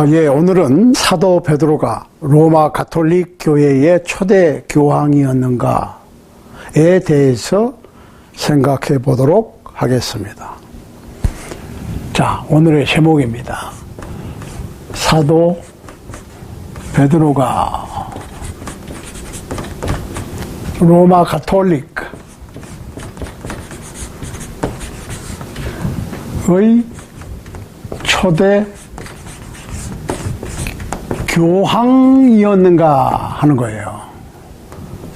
예, 오늘은 사도 베드로가 로마 가톨릭 교회의 초대 교황이었는가에 대해서 생각해 보도록 하겠습니다. 자, 오늘의 제목입니다. 사도 베드로가 로마 가톨릭의 초대 교황이었는가 하는 거예요.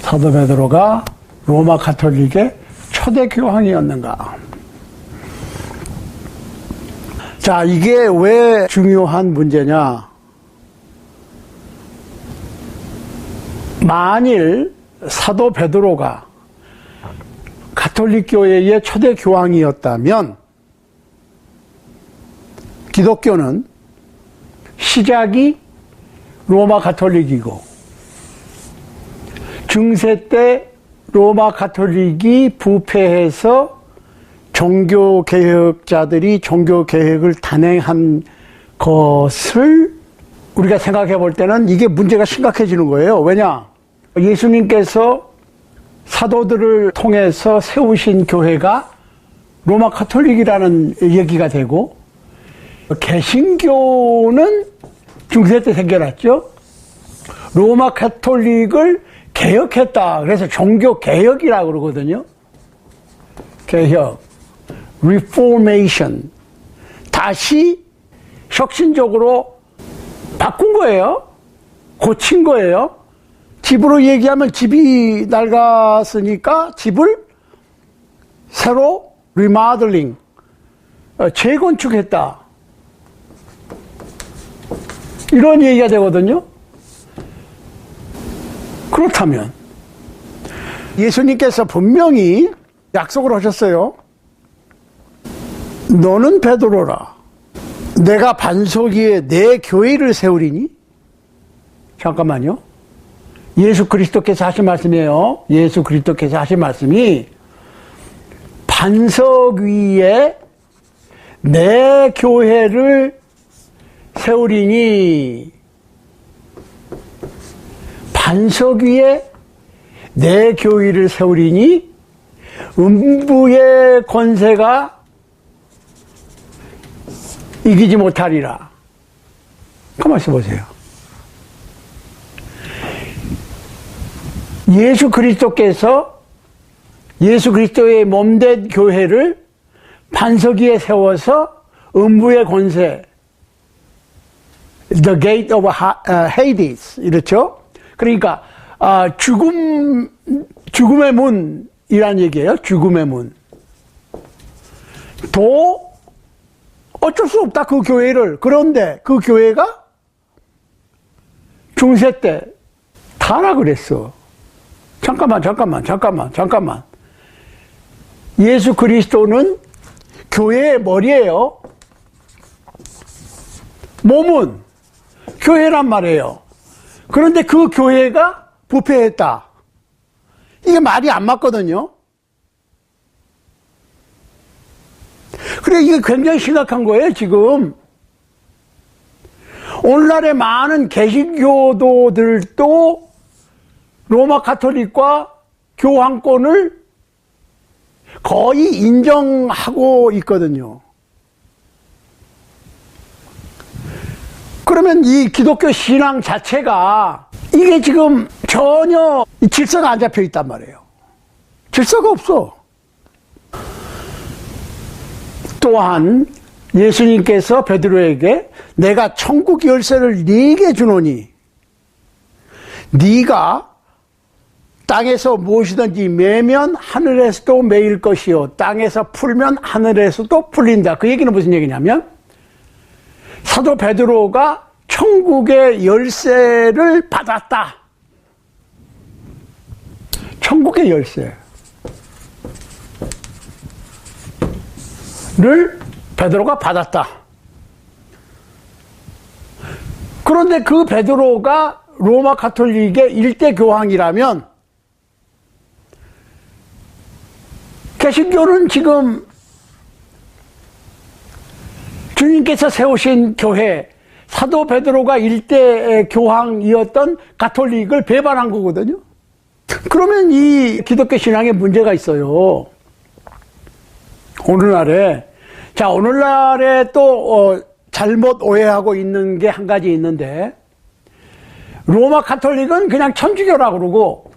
사도 베드로가 로마 가톨릭의 초대 교황이었는가. 자, 이게 왜 중요한 문제냐? 만일 사도 베드로가 가톨릭 교회의 초대 교황이었다면 기독교는 시작이 로마 가톨릭이고 중세 때 로마 가톨릭이 부패해서 종교개혁자들이 종교개혁을 단행한 것을 우리가 생각해 볼 때는 이게 문제가 심각해지는 거예요. 왜냐? 예수님께서 사도들을 통해서 세우신 교회가 로마 가톨릭이라는 얘기가 되고 개신교는 중세 때 생겨났죠. 로마 가톨릭을 개혁했다. 그래서 종교 개혁이라고 그러거든요. 개혁, reformation. 다시 혁신적으로 바꾼 거예요. 고친 거예요. 집으로 얘기하면 집이 낡았으니까 집을 새로 리모델링, 재건축했다. 이런 얘기가 되거든요. 그렇다면 예수님께서 분명히 약속을 하셨어요. 너는 베드로라. 내가 반석 위에 내 교회를 세우리니. 잠깐만요. 예수 그리스도께서 하신 말씀이에요. 예수 그리스도께서 하신 말씀이 반석 위에 내 교회를 세우리니. 반석 위에 내 교회를 세우리니 음부의 권세가 이기지 못하리라. 가만히 보세요. 예수 그리스도께서 예수 그리스도의 몸된 교회를 반석 위에 세워서 음부의 권세, The gate of Hades, 이렇죠? 그러니까 죽음의 문이란 얘기예요. 죽음의 문. 또 어쩔 수 없다, 그 교회를. 그런데 그 교회가 중세 때 타락을 했어. 잠깐만. 예수 그리스도는 교회의 머리예요. 몸은 교회란 말이에요. 그런데 그 교회가 부패했다. 이게 말이 안 맞거든요. 그래, 이게 굉장히 심각한 거예요, 지금. 오늘날의 많은 개신교도들도 로마 가톨릭과 교황권을 거의 인정하고 있거든요. 그러면 이 기독교 신앙 자체가 이게 지금 전혀 질서가 안 잡혀 있단 말이에요. 질서가 없어. 또한 예수님께서 베드로에게 내가 천국 열쇠를 네게 주노니 네가 땅에서 무엇이든지 매면 하늘에서도 매일 것이요 땅에서 풀면 하늘에서도 풀린다. 그 얘기는 무슨 얘기냐면 사도 베드로가 천국의 열쇠를 받았다. 천국의 열쇠를 베드로가 받았다. 그런데 그 베드로가 로마 가톨릭의 일대 교황이라면 개신교는 지금 주님께서 세우신 교회, 사도 베드로가 일대 교황이었던 가톨릭을 배반한 거거든요. 그러면 이 기독교 신앙에 문제가 있어요. 오늘날에. 자, 오늘날에 또 잘못 오해하고 있는 게 한 가지 있는데, 로마 가톨릭은 그냥 천주교라고 그러고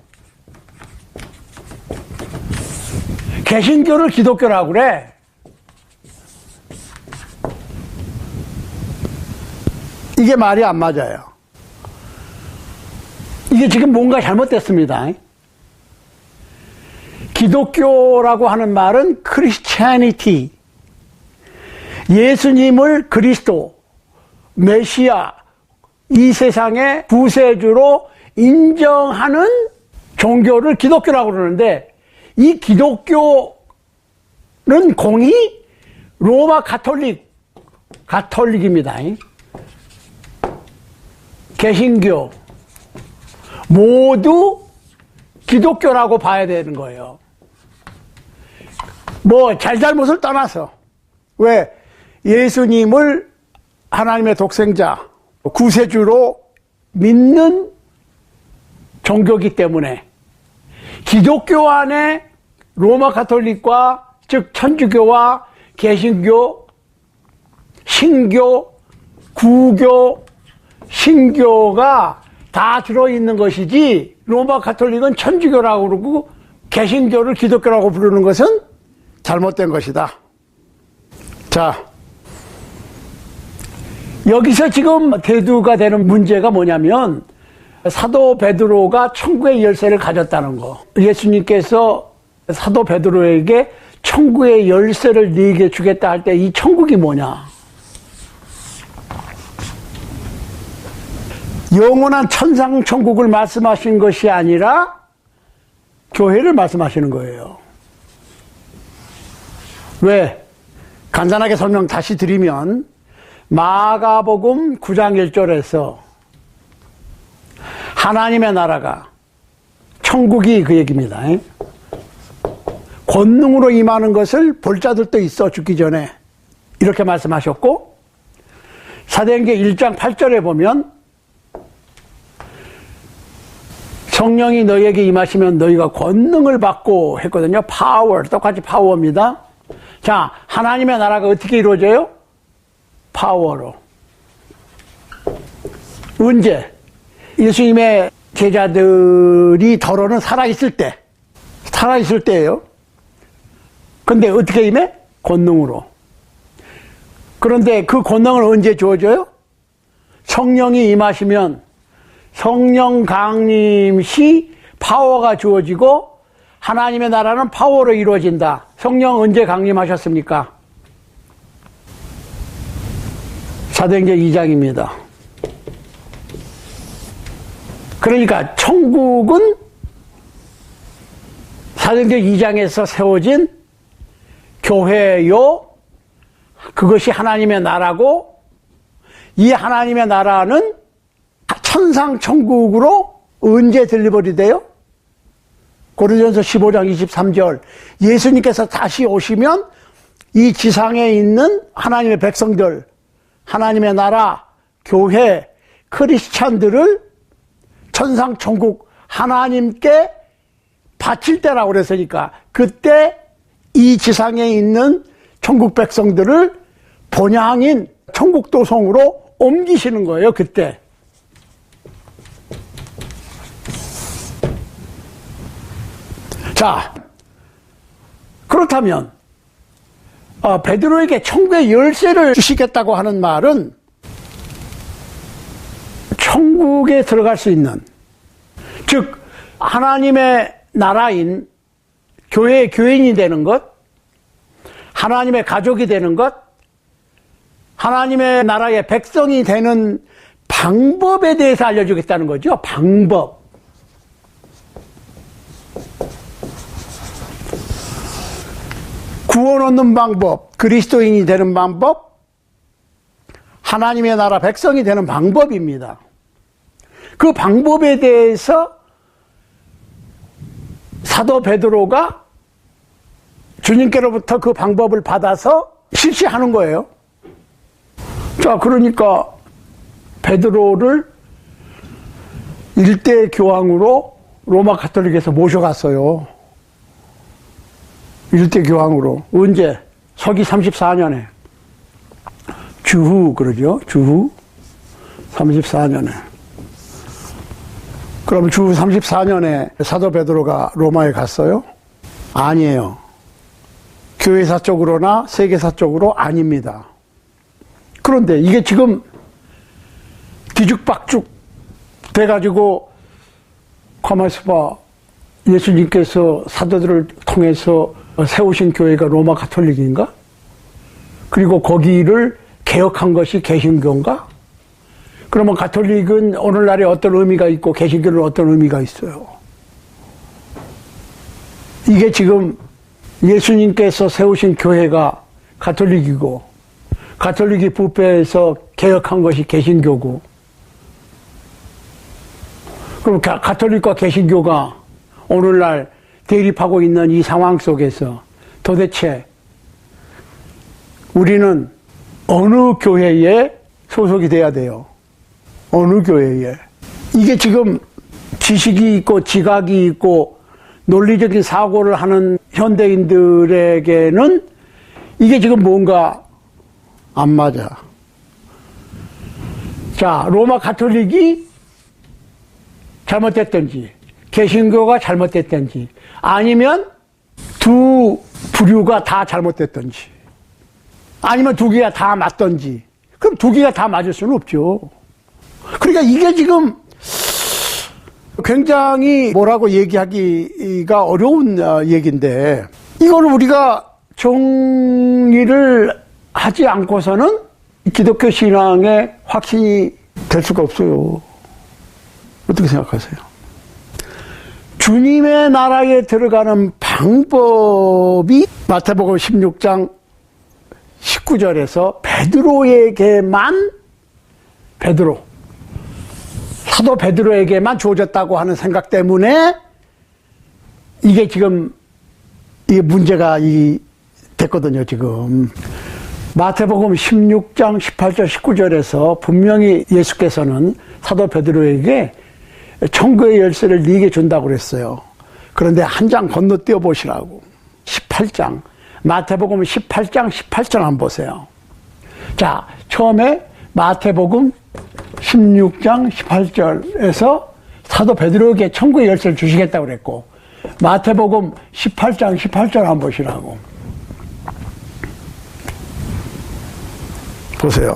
개신교를 기독교라고 그래. 이게 말이 안 맞아요. 이게 지금 뭔가 잘못됐습니다. 기독교라고 하는 말은 크리스티애니티, 예수님을 그리스도, 메시아, 이 세상의 구세주로 인정하는 종교를 기독교라고 그러는데, 이 기독교는 공이 로마 가톨릭입니다. 개신교 모두 기독교라고 봐야 되는 거예요. 뭐 잘잘못을 떠나서. 왜? 예수님을 하나님의 독생자, 구세주로 믿는 종교이기 때문에 기독교 안에 로마 가톨릭과, 즉 천주교와 개신교, 신교, 구교, 신교가 다 들어있는 것이지, 로마 가톨릭은 천주교라고 그러고 개신교를 기독교라고 부르는 것은 잘못된 것이다. 자, 여기서 지금 대두가 되는 문제가 뭐냐면, 사도 베드로가 천국의 열쇠를 가졌다는 거. 예수님께서 사도 베드로에게 천국의 열쇠를 네게 주겠다 할 때 이 천국이 뭐냐? 영원한 천상 천국을 말씀하신 것이 아니라 교회를 말씀하시는 거예요. 왜? 간단하게 설명 다시 드리면, 마가복음 9장 1절에서 하나님의 나라가, 천국이 그 얘기입니다. 권능으로 임하는 것을 볼 자들도 있어, 죽기 전에. 이렇게 말씀하셨고, 사도행전 1장 8절에 보면 성령이 너희에게 임하시면 너희가 권능을 받고 했거든요. 파워, 똑같이 파워입니다. 자, 하나님의 나라가 어떻게 이루어져요? 파워로. 언제? 예수님의 제자들이 더러는 살아있을 때예요. 근데 어떻게 임해? 권능으로. 그런데 그 권능을 언제 주어져요? 성령이 임하시면 성령 강림 시 파워가 주어지고, 하나님의 나라는 파워로 이루어진다. 성령 언제 강림하셨습니까? 사도행전 2장입니다. 그러니까 천국은 사도행전 2장에서 세워진 교회요, 그것이 하나님의 나라고, 이 하나님의 나라는 천상 천국으로 언제 딜리버리 돼요? 고린도전서 15장 23절. 예수님께서 다시 오시면 이 지상에 있는 하나님의 백성들, 하나님의 나라, 교회, 크리스찬들을 천상 천국 하나님께 바칠 때라고 그랬으니까, 그때 이 지상에 있는 천국 백성들을 본향인 천국 도성으로 옮기시는 거예요, 그때. 자, 그렇다면 베드로에게 천국의 열쇠를 주시겠다고 하는 말은, 천국에 들어갈 수 있는, 즉 하나님의 나라인 교회의 교인이 되는 것, 하나님의 가족이 되는 것, 하나님의 나라의 백성이 되는 방법에 대해서 알려주겠다는 거죠. 방법. 구원 얻는 방법, 그리스도인이 되는 방법, 하나님의 나라 백성이 되는 방법입니다. 그 방법에 대해서 사도 베드로가 주님께로부터 그 방법을 받아서 실시하는 거예요. 자, 그러니까 베드로를 일대 교황으로 로마 가톨릭에서 모셔갔어요. 일대 교황으로. 언제? 서기 34년에. 주후 그러죠. 주후 34년에. 그럼 주후 34년에 사도 베드로가 로마에 갔어요? 아니에요. 교회사 쪽으로나 세계사 쪽으로 아닙니다. 그런데 이게 지금 뒤죽박죽 돼가지고 가만히 있어봐. 예수님께서 사도들을 통해서 세우신 교회가 로마 가톨릭인가? 그리고 거기를 개혁한 것이 개신교인가? 그러면 가톨릭은 오늘날에 어떤 의미가 있고 개신교는 어떤 의미가 있어요? 이게 지금 예수님께서 세우신 교회가 가톨릭이고 가톨릭이 부패해서 개혁한 것이 개신교고, 그럼 가톨릭과 개신교가 오늘날 대립하고 있는 이 상황 속에서 도대체 우리는 어느 교회에 소속이 돼야 돼요? 어느 교회에? 이게 지금 지식이 있고 지각이 있고 논리적인 사고를 하는 현대인들에게는 이게 지금 뭔가 안 맞아. 자, 로마 가톨릭이 잘못됐든지 개신교가 잘못됐든지 아니면 두 부류가 다 잘못됐든지 아니면 두 개가 다 맞든지, 그럼 두 개가 다 맞을 수는 없죠. 그러니까 이게 지금 굉장히 뭐라고 얘기하기가 어려운 얘기인데, 이걸 우리가 정리를 하지 않고서는 기독교 신앙의 확신이 될 수가 없어요. 어떻게 생각하세요? 주님의 나라에 들어가는 방법이 마태복음 16장 19절에서 베드로에게만, 사도 베드로에게만 주어졌다고 하는 생각 때문에 이게 지금 이게 문제가 됐거든요. 지금 마태복음 16장 18절 19절에서 분명히 예수께서는 사도 베드로에게 천국의 열쇠를 네게 준다고 그랬어요. 그런데 한 장 건너뛰어 보시라고. 18장 마태복음 18장 18절 한번 보세요. 자, 처음에 마태복음 16장 18절에서 사도 베드로에게 천국의 열쇠를 주시겠다고 그랬고, 마태복음 18장 18절 한번 보시라고. 보세요.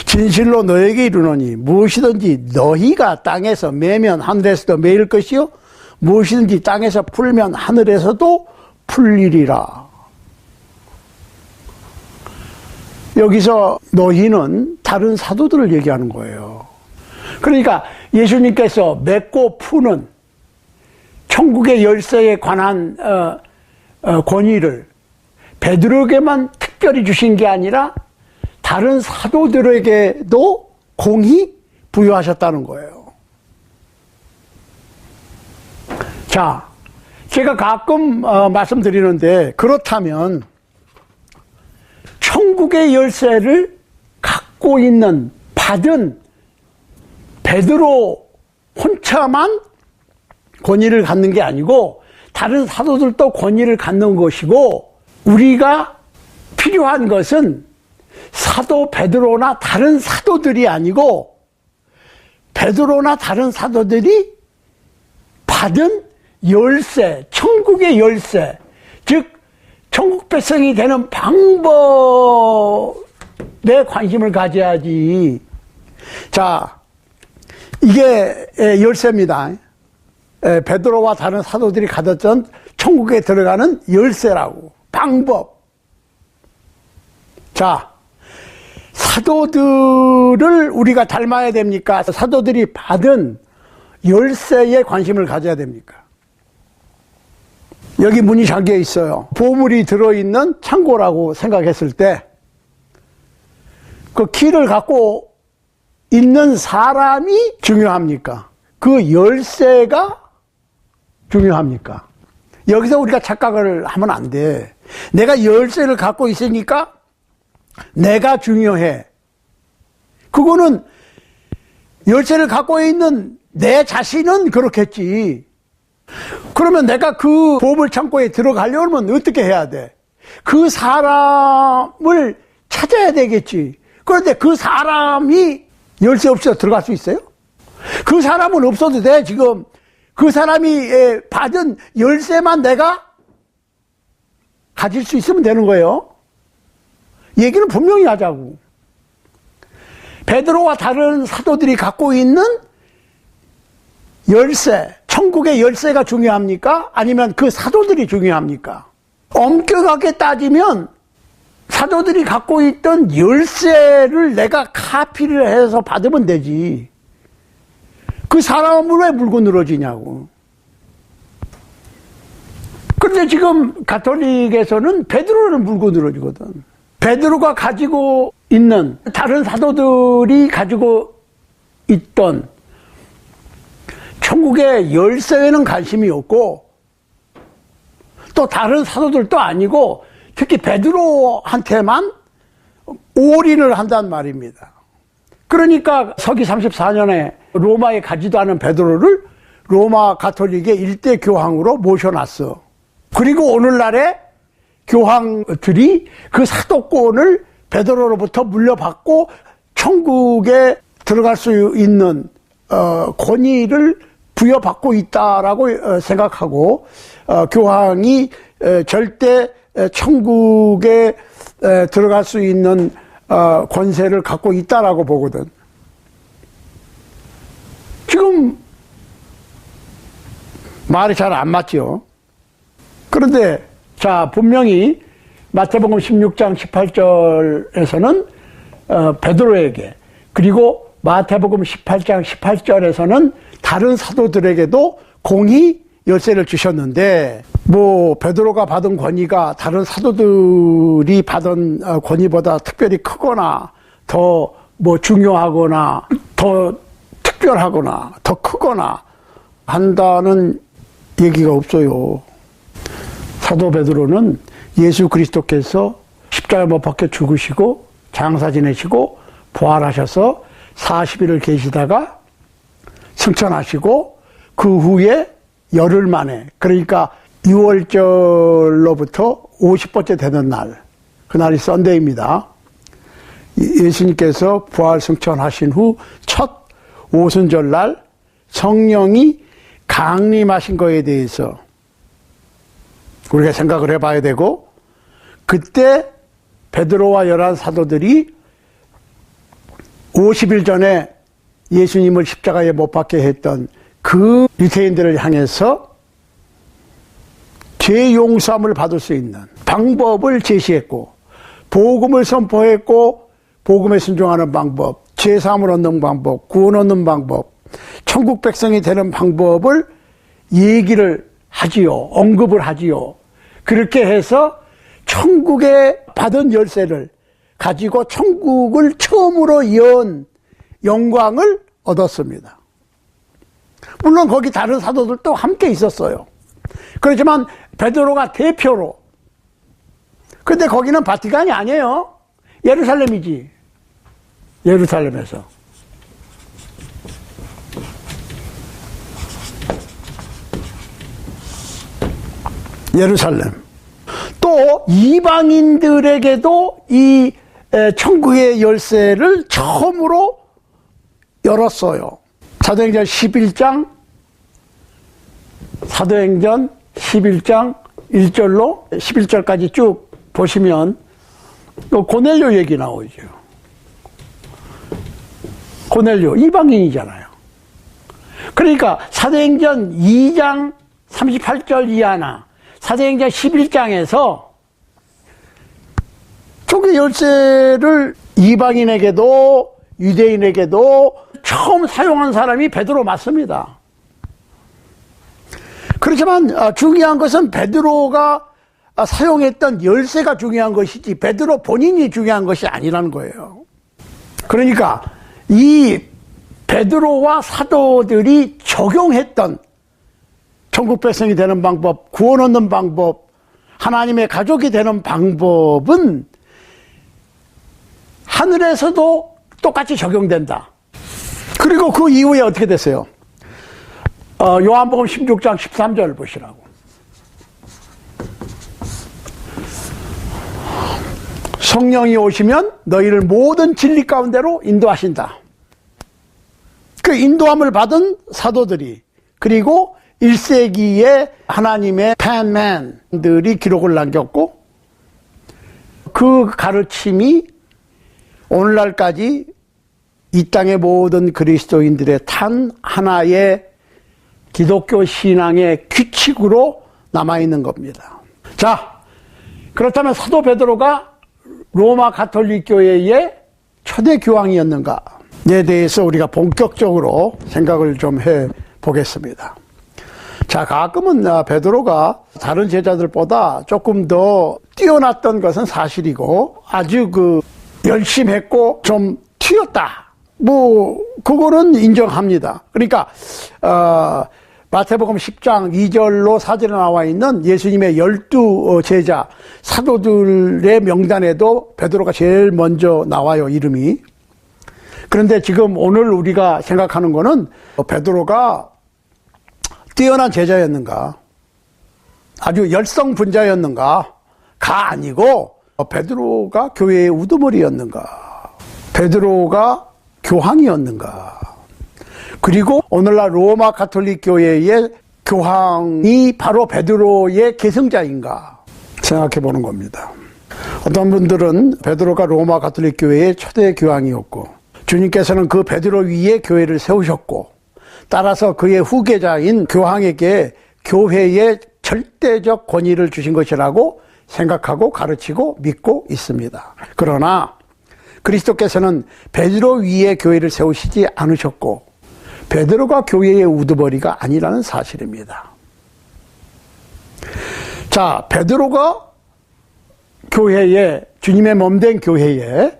진실로 너에게 이르노니 무엇이든지 너희가 땅에서 매면 하늘에서도 매일 것이요 무엇이든지 땅에서 풀면 하늘에서도 풀리리라. 여기서 너희는 다른 사도들을 얘기하는 거예요. 그러니까 예수님께서 맺고 푸는 천국의 열쇠에 관한 권위를 베드로에게만 특별히 주신 게 아니라 다른 사도들에게도 공히 부여하셨다는 거예요. 자, 제가 가끔 말씀드리는데, 그렇다면 천국의 열쇠를 갖고 있는, 받은 베드로 혼자만 권위를 갖는 게 아니고 다른 사도들도 권위를 갖는 것이고, 우리가 필요한 것은 사도 베드로나 다른 사도들이 아니고 베드로나 다른 사도들이 받은 열쇠, 천국의 열쇠, 즉 천국 백성이 되는 방법에 관심을 가져야지. 자, 이게 열쇠입니다. 베드로와 다른 사도들이 가졌던 천국에 들어가는 열쇠라고. 방법. 자, 사도들을 우리가 닮아야 됩니까? 사도들이 받은 열쇠에 관심을 가져야 됩니까? 여기 문이 잠겨 있어요. 보물이 들어있는 창고라고 생각했을 때 그 키를 갖고 있는 사람이 중요합니까? 그 열쇠가 중요합니까? 여기서 우리가 착각을 하면 안 돼. 내가 열쇠를 갖고 있으니까 내가 중요해. 그거는 열쇠를 갖고 있는 내 자신은 그렇겠지. 그러면 내가 그 보물 창고에 들어가려면 어떻게 해야 돼? 그 사람을 찾아야 되겠지. 그런데 그 사람이 열쇠 없이 들어갈 수 있어요? 그 사람은 없어도 돼. 지금 그 사람이 받은 열쇠만 내가 가질 수 있으면 되는 거예요. 얘기는 분명히 하자고. 베드로와 다른 사도들이 갖고 있는 열쇠, 천국의 열쇠가 중요합니까? 아니면 그 사도들이 중요합니까? 엄격하게 따지면 사도들이 갖고 있던 열쇠를 내가 카피를 해서 받으면 되지. 그 사람은 왜 물고 늘어지냐고. 그런데 지금 가톨릭에서는 베드로를 물고 늘어지거든. 베드로가 가지고 있는, 다른 사도들이 가지고 있던 천국의 열쇠에는 관심이 없고, 또 다른 사도들도 아니고 특히 베드로한테만 올인을 한단 말입니다. 그러니까 서기 34년에 로마에 가지도 않은 베드로를 로마 가톨릭의 일대 교황으로 모셔놨어. 그리고 오늘날에 교황들이 그 사도권을 베드로로부터 물려받고 천국에 들어갈 수 있는 권위를 부여받고 있다라고 생각하고, 교황이 절대 천국에 들어갈 수 있는 권세를 갖고 있다라고 보거든. 지금 말이 잘 안 맞죠. 그런데 자, 분명히 마태복음 16장 18절에서는 베드로에게, 그리고 마태복음 18장 18절에서는 다른 사도들에게도 공히 열쇠를 주셨는데, 뭐 베드로가 받은 권위가 다른 사도들이 받은 권위보다 특별히 크거나 더 뭐 중요하거나 더 특별하거나 더 크거나 한다는 얘기가 없어요. 사도 베드로는 예수 그리스도께서 십자가에 못 박혀 죽으시고 장사 지내시고 부활하셔서 40일을 계시다가 승천하시고 그 후에 열흘 만에, 그러니까 6월절로부터 50번째 되는 날, 그날이 썬데이입니다. 예수님께서 부활 승천하신 후 첫 오순절날 성령이 강림하신 거에 대해서 우리가 생각을 해봐야 되고, 그때 베드로와 11 사도들이 50일 전에 예수님을 십자가에 못 박게 했던 그 유대인들을 향해서 죄 용서함을 받을 수 있는 방법을 제시했고, 복음을 선포했고, 복음에 순종하는 방법, 죄 사함을 얻는 방법, 구원 얻는 방법, 천국 백성이 되는 방법을 얘기를 하지요. 언급을 하지요. 그렇게 해서 천국에 받은 열쇠를 가지고 천국을 처음으로 연 영광을 얻었습니다. 물론 거기 다른 사도들도 함께 있었어요. 그렇지만 베드로가 대표로. 근데 거기는 바티칸이 아니에요. 예루살렘이지. 예루살렘에서. 예루살렘. 또 이방인들에게도 이 천국의 열쇠를 처음으로 열었어요. 사도행전 11장 1절로 11절까지 쭉 보시면 고넬료 얘기 나오죠. 고넬료 이방인이잖아요. 그러니까 사도행전 2장 38절 이하나 사도행전 11장에서 천국의 열쇠를 이방인에게도 유대인에게도 처음 사용한 사람이 베드로 맞습니다. 그렇지만 중요한 것은 베드로가 사용했던 열쇠가 중요한 것이지 베드로 본인이 중요한 것이 아니라는 거예요. 그러니까 이 베드로와 사도들이 적용했던 천국 백성이 되는 방법, 구원 얻는 방법, 하나님의 가족이 되는 방법은 하늘에서도 똑같이 적용된다. 그리고 그 이후에 어떻게 됐어요? 요한복음 16장 13절 보시라고. 성령이 오시면 너희를 모든 진리 가운데로 인도하신다. 그 인도함을 받은 사도들이, 그리고 1세기에 하나님의 펜맨들이 기록을 남겼고, 그 가르침이 오늘날까지 이 땅의 모든 그리스도인들의 단 하나의 기독교 신앙의 규칙으로 남아있는 겁니다. 자, 그렇다면 사도 베드로가 로마 가톨릭 교회의 초대 교황이었는가에 대해서 우리가 본격적으로 생각을 좀 해보겠습니다. 자, 가끔은 베드로가 다른 제자들보다 조금 더 뛰어났던 것은 사실이고, 아주 열심했고 좀 튀었다, 그거는 인정합니다. 그러니까 마태복음 10장 2절로 4절에 나와 있는 예수님의 12제자 사도들의 명단에도 베드로가 제일 먼저 나와요, 이름이. 그런데 지금 오늘 우리가 생각하는 거는 베드로가 뛰어난 제자였는가, 아주 열성분자였는가가 아니고 베드로가 교회의 우두머리였는가, 베드로가 교황이었는가, 그리고 오늘날 로마 가톨릭 교회의 교황이 바로 베드로의 계승자인가 생각해 보는 겁니다. 어떤 분들은 베드로가 로마 가톨릭 교회의 초대 교황이었고, 주님께서는 그 베드로 위에 교회를 세우셨고, 따라서 그의 후계자인 교황에게 교회의 절대적 권위를 주신 것이라고 생각하고 가르치고 믿고 있습니다. 그러나 그리스도께서는 베드로 위에 교회를 세우시지 않으셨고, 베드로가 교회의 우두머리가 아니라는 사실입니다. 자, 베드로가 교회에, 주님의 몸된 교회에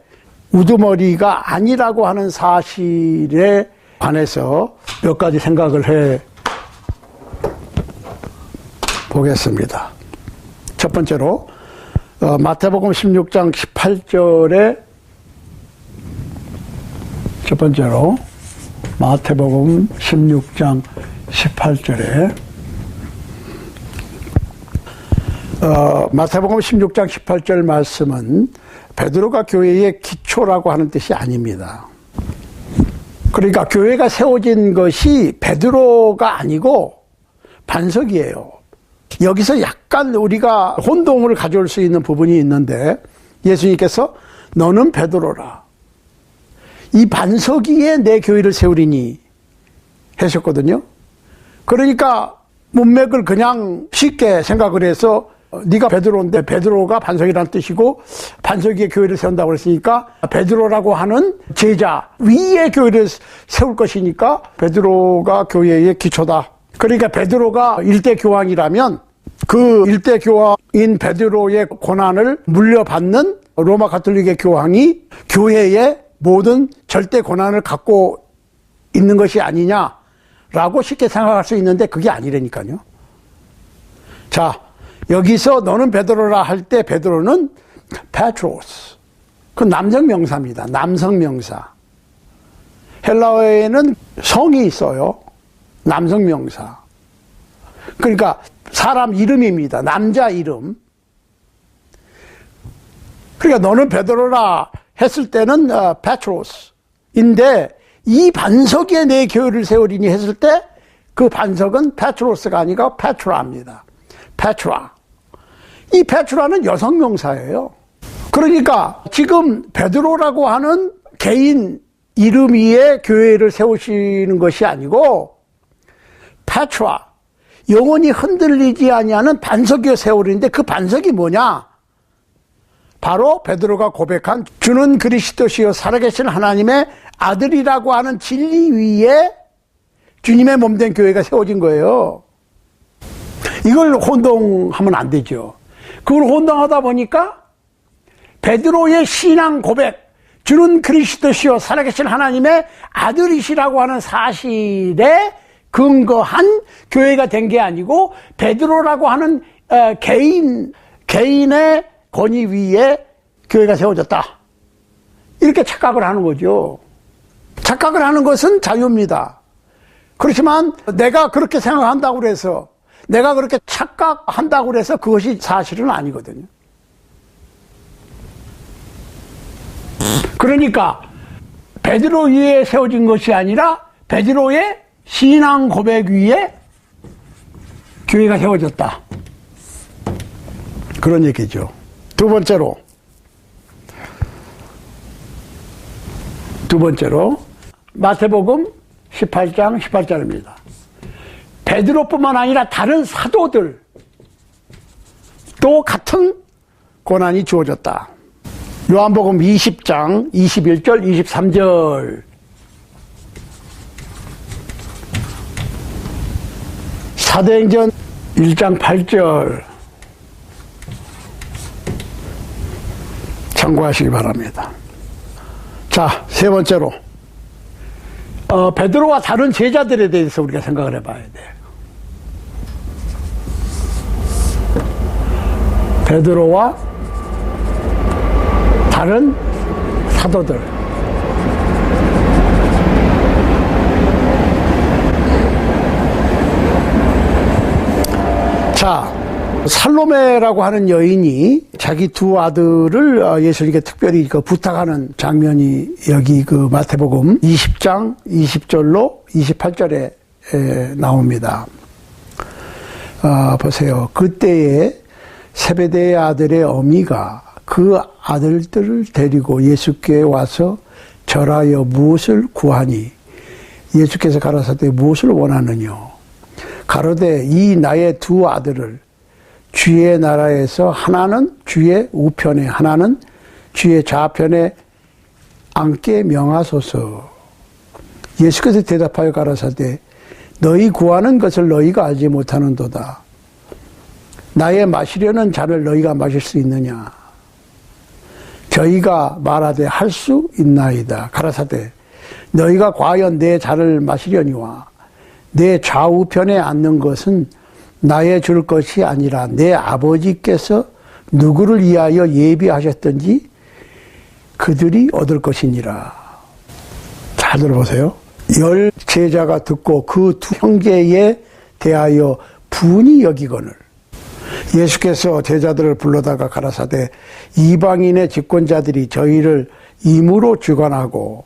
우두머리가 아니라고 하는 사실에 관해서 몇 가지 생각을 해 보겠습니다. 첫 번째로 마태복음 16장 18절에, 첫 번째로 마태복음 16장 18절에 마태복음 16장 18절 말씀은 베드로가 교회의 기초라고 하는 뜻이 아닙니다. 그러니까 교회가 세워진 것이 베드로가 아니고 반석이에요. 여기서 약간 우리가 혼동을 가져올 수 있는 부분이 있는데, 예수님께서 너는 베드로라, 이 반석 위에 내 교회를 세우리니 하셨거든요. 그러니까 문맥을 그냥 쉽게 생각을 해서 네가 베드로인데 베드로가 반석이라는 뜻이고 반석 위에 교회를 세운다고 그랬으니까 베드로라고 하는 제자 위에 교회를 세울 것이니까 베드로가 교회의 기초다. 그러니까 베드로가 일대 교황이라면 그 일대 교황인 베드로의 고난을 물려받는 로마 가톨릭의 교황이 교회의 모든 절대 권한을 갖고 있는 것이 아니냐라고 쉽게 생각할 수 있는데 그게 아니라니까요. 자, 여기서 너는 베드로라 할 때 베드로는 페트로스, 그 남성 명사입니다. 남성 명사. 헬라어에는 성이 있어요. 남성 명사. 그러니까 사람 이름입니다. 남자 이름. 그러니까 너는 베드로라 했을 때는 페트로스인데, 이 반석 위에 내 교회를 세우리니 했을 때 그 반석은 페트로스가 아니고 페트라입니다. 페트라. 이 페트라는 여성 명사예요. 그러니까 지금 베드로라고 하는 개인 이름 위에 교회를 세우시는 것이 아니고 페트라, 영원히 흔들리지 아니하는 반석 위에 세우리는데, 그 반석이 뭐냐? 바로 베드로가 고백한 주는 그리스도시요 살아계신 하나님의 아들이라고 하는 진리 위에 주님의 몸된 교회가 세워진 거예요. 이걸 혼동하면 안 되죠. 그걸 혼동하다 보니까 베드로의 신앙 고백, 주는 그리스도시요 살아계신 하나님의 아들이시라고 하는 사실에 근거한 교회가 된 게 아니고 베드로라고 하는 개인의 권위 위에 교회가 세워졌다, 이렇게 착각을 하는 거죠. 착각을 하는 것은 자유입니다. 그렇지만 내가 그렇게 생각한다고 해서, 내가 그렇게 착각한다고 해서 그것이 사실은 아니거든요. 그러니까 베드로 위에 세워진 것이 아니라 베드로의 신앙 고백 위에 교회가 세워졌다. 그런 얘기죠. 두 번째로 마태복음 18장 18절입니다. 베드로뿐만 아니라 다른 사도들 또 같은 고난이 주어졌다. 요한복음 20장 21절 23절 사도행전 1장 8절 참고하시기 바랍니다. 자, 세 번째로 베드로와 다른 제자들에 대해서 우리가 생각을 해봐야 돼요. 베드로와 다른 사도들. 자, 살로메라고 하는 여인이 자기 두 아들을 예수님께 특별히 부탁하는 장면이 여기 그 마태복음 20장 20절로 28절에 나옵니다. 보세요. 그때에 세베대의 아들의 어미가 그 아들들을 데리고 예수께 와서 절하여 무엇을 구하니 예수께서 가라사대 무엇을 원하느뇨 가로되 이 나의 두 아들을 주의 나라에서 하나는 주의 우편에 하나는 주의 좌편에 앉게 명하소서. 예수께서 대답하여 가라사대 너희 구하는 것을 너희가 알지 못하는도다. 나의 마시려는 잔을 너희가 마실 수 있느냐. 저희가 말하되 할 수 있나이다. 가라사대 너희가 과연 내 잔을 마시려니와 내 좌우편에 앉는 것은 나의 줄 것이 아니라 내 아버지께서 누구를 위하여 예비하셨든지 그들이 얻을 것이니라. 잘 들어보세요. 10 제자가 듣고 그 두 형제에 대하여 분이 여기거늘 예수께서 제자들을 불러다가 가라사대 이방인의 집권자들이 저희를 임으로 주관하고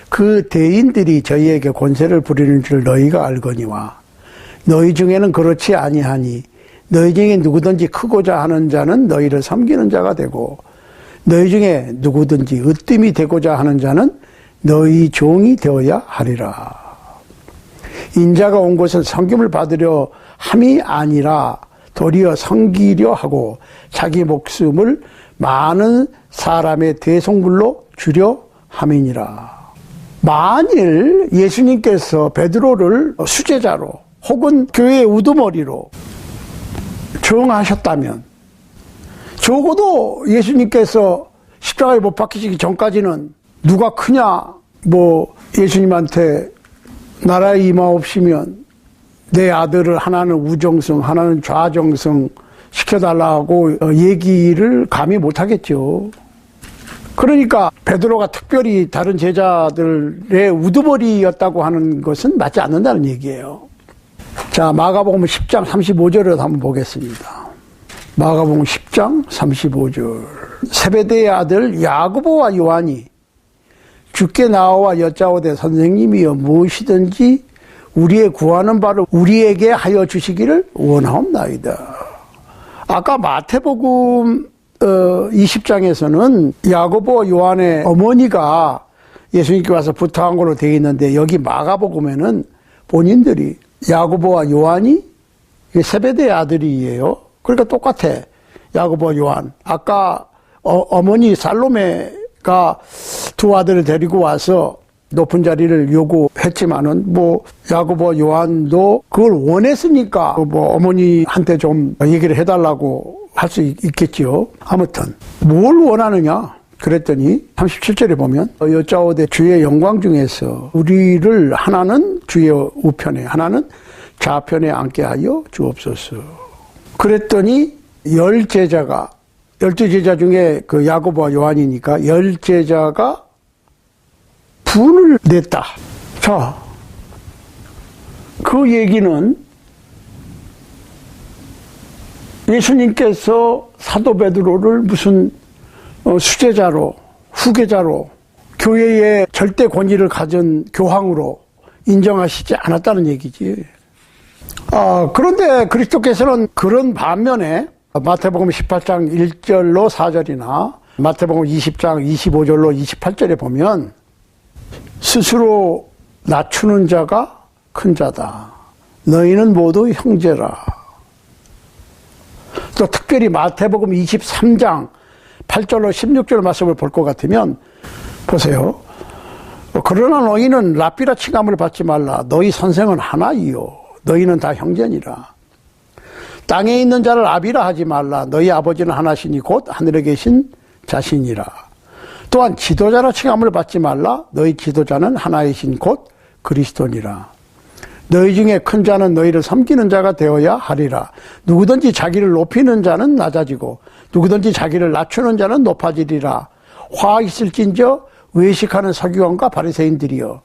그 대인들이 저희에게 권세를 부리는 줄 너희가 알거니와 너희 중에는 그렇지 아니하니 너희 중에 누구든지 크고자 하는 자는 너희를 섬기는 자가 되고 너희 중에 누구든지 으뜸이 되고자 하는 자는 너희 종이 되어야 하리라. 인자가 온 것은 섬김을 받으려 함이 아니라 도리어 섬기려 하고 자기 목숨을 많은 사람의 대속물로 주려 함이니라. 만일 예수님께서 베드로를 수제자로 혹은 교회의 우두머리로 정하셨다면 적어도 예수님께서 십자가에 못 박히시기 전까지는 누가 크냐 예수님한테 나라에 임하옵시면 내 아들을 하나는 우정성 하나는 좌정성 시켜달라고 얘기를 감히 못하겠죠. 그러니까 베드로가 특별히 다른 제자들의 우두머리였다고 하는 것은 맞지 않는다는 얘기예요. 자, 마가복음 10장 35절을 한번 보겠습니다. 마가복음 10장 35절. 세베대의 아들 야고보와 요한이 주께 나와 여짜오되 선생님이여 무엇이든지 우리의 구하는 바를 우리에게 하여 주시기를 원하옵나이다. 아까 마태복음 20장에서는 야고보와 요한의 어머니가 예수님께 와서 부탁한 걸로 되어 있는데 여기 마가복음에는 본인들이 야고보와 요한이 세베대의 아들이에요. 그러니까 똑같아. 야고보와 요한. 아까 어머니 살로메가 두 아들을 데리고 와서 높은 자리를 요구했지만은 야고보와 요한도 그걸 원했으니까 어머니한테 좀 얘기를 해달라고 할 수 있겠지요. 아무튼 뭘 원하느냐 그랬더니 37절에 보면 여짜오되 주의 영광 중에서 우리를 하나는 주의 우편에 하나는 좌편에 앉게 하여 주옵소서. 그랬더니 10제자가 12제자 중에 그 야고보와 요한이니까 10제자가 분을 냈다. 자, 그 얘기는 예수님께서 사도 베드로를 무슨 수제자로, 후계자로, 교회의 절대 권위를 가진 교황으로 인정하시지 않았다는 얘기지. 그런데 그리스도께서는 그런 반면에 마태복음 18장 1절로 4절이나 마태복음 20장 25절로 28절에 보면 스스로 낮추는 자가 큰 자다. 너희는 모두 형제라. 또 특별히 마태복음 23장 8절로 16절 말씀을 볼 것 같으면 보세요. 그러나 너희는 랍비라 칭함을 받지 말라. 너희 선생은 하나이요. 너희는 다 형제니라. 땅에 있는 자를 아비라 하지 말라. 너희 아버지는 하나시니 곧 하늘에 계신 자신이라. 또한 지도자라 칭함을 받지 말라. 너희 지도자는 하나이신 곧 그리스도니라. 너희 중에 큰 자는 너희를 섬기는 자가 되어야 하리라. 누구든지 자기를 높이는 자는 낮아지고 누구든지 자기를 낮추는 자는 높아지리라. 화 있을진저 외식하는 서기관과 바리새인들이여,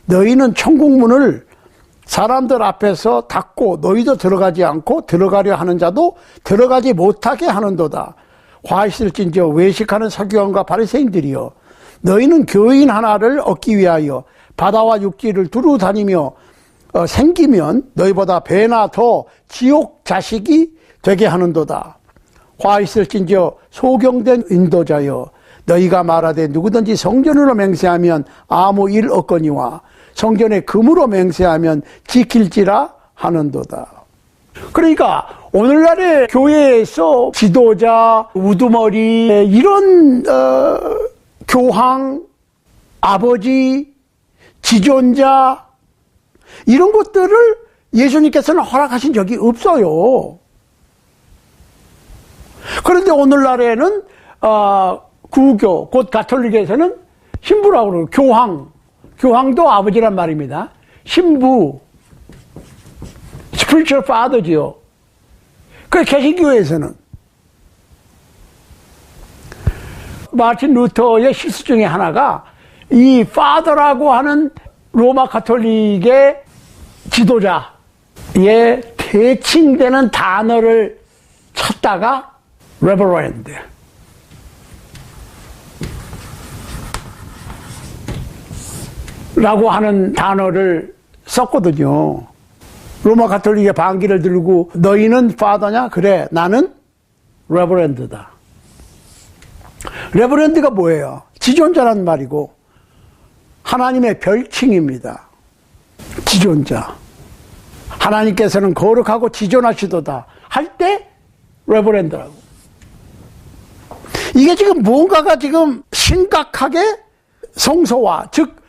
너희는 천국문을 사람들 앞에서 닫고 너희도 들어가지 않고 들어가려 하는 자도 들어가지 못하게 하는도다. 화 있을진저 외식하는 서기관과 바리새인들이여, 너희는 교인 하나를 얻기 위하여 바다와 육지를 두루 다니며 생기면 너희보다 배나 더 지옥 자식이 되게 하는도다. 화 있을진저 소경된 인도자여, 너희가 말하되 누구든지 성전으로 맹세하면 아무 일 없거니와 성전에 금으로 맹세하면 지킬지라 하는도다. 그러니까 오늘날의 교회에서 지도자, 우두머리, 이런 교황, 아버지, 지존자, 이런 것들을 예수님께서는 허락하신 적이 없어요. 그런데 오늘날에는 구교, 곧 가톨릭에서는 신부라고 그러고, 교황도 아버지란 말입니다. 신부, spiritual father지요. 그 개신교에서는 마틴 루터의 실수 중에 하나가 이 father라고 하는 로마 가톨릭의 지도자의 대칭되는 단어를 찾다가 reverend, 라고 하는 단어를 썼거든요. 로마 가톨릭의 반기를 들고 너희는 파더냐? 그래, 나는 레버랜드다. 레버랜드가 뭐예요? 지존자란 말이고 하나님의 별칭입니다. 지존자. 하나님께서는 거룩하고 지존하시도다 할 때 레버랜드라고. 이게 지금 뭔가가 지금 심각하게 성소와, 즉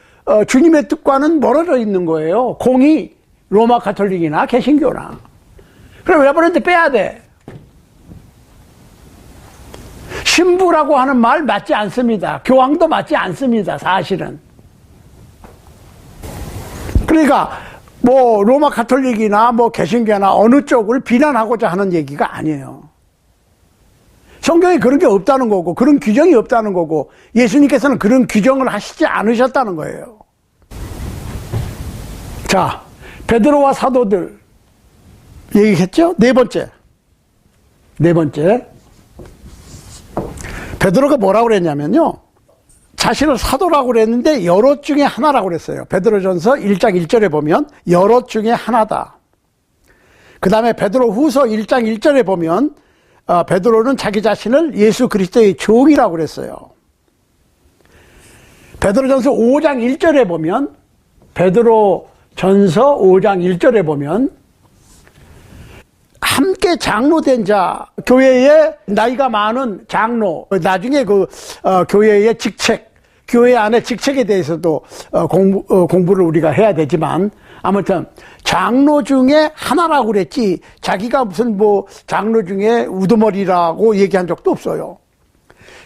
주님의 뜻과는 멀어져 있는 거예요. 공이 로마 가톨릭이나 개신교나. 그럼 레버랜드 빼야 돼. 신부라고 하는 말 맞지 않습니다. 교황도 맞지 않습니다. 사실은. 그러니까 뭐 로마 가톨릭이나 뭐 개신교나 어느 쪽을 비난하고자 하는 얘기가 아니에요. 성경에 그런 게 없다는 거고, 그런 규정이 없다는 거고, 예수님께서는 그런 규정을 하시지 않으셨다는 거예요. 자, 베드로와 사도들 얘기했죠? 네 번째. 베드로가 뭐라고 그랬냐면요, 자신을 사도라고 그랬는데 여럿 중에 하나라고 그랬어요. 베드로전서 1장 1절에 보면 여럿 중에 하나다. 그 다음에 베드로후서 1장 1절에 보면 베드로는 자기 자신을 예수 그리스도의 종이라고 그랬어요. 베드로전서 5장 1절에 보면, 베드로전서 5장 1절에 보면 함께 장로된 자, 교회에 나이가 많은 장로, 나중에 교회의 직책, 교회 안의 직책에 대해서도 공부를 우리가 해야 되지만, 아무튼 장로 중에 하나라고 그랬지 자기가 무슨 뭐 장로 중에 우두머리라고 얘기한 적도 없어요.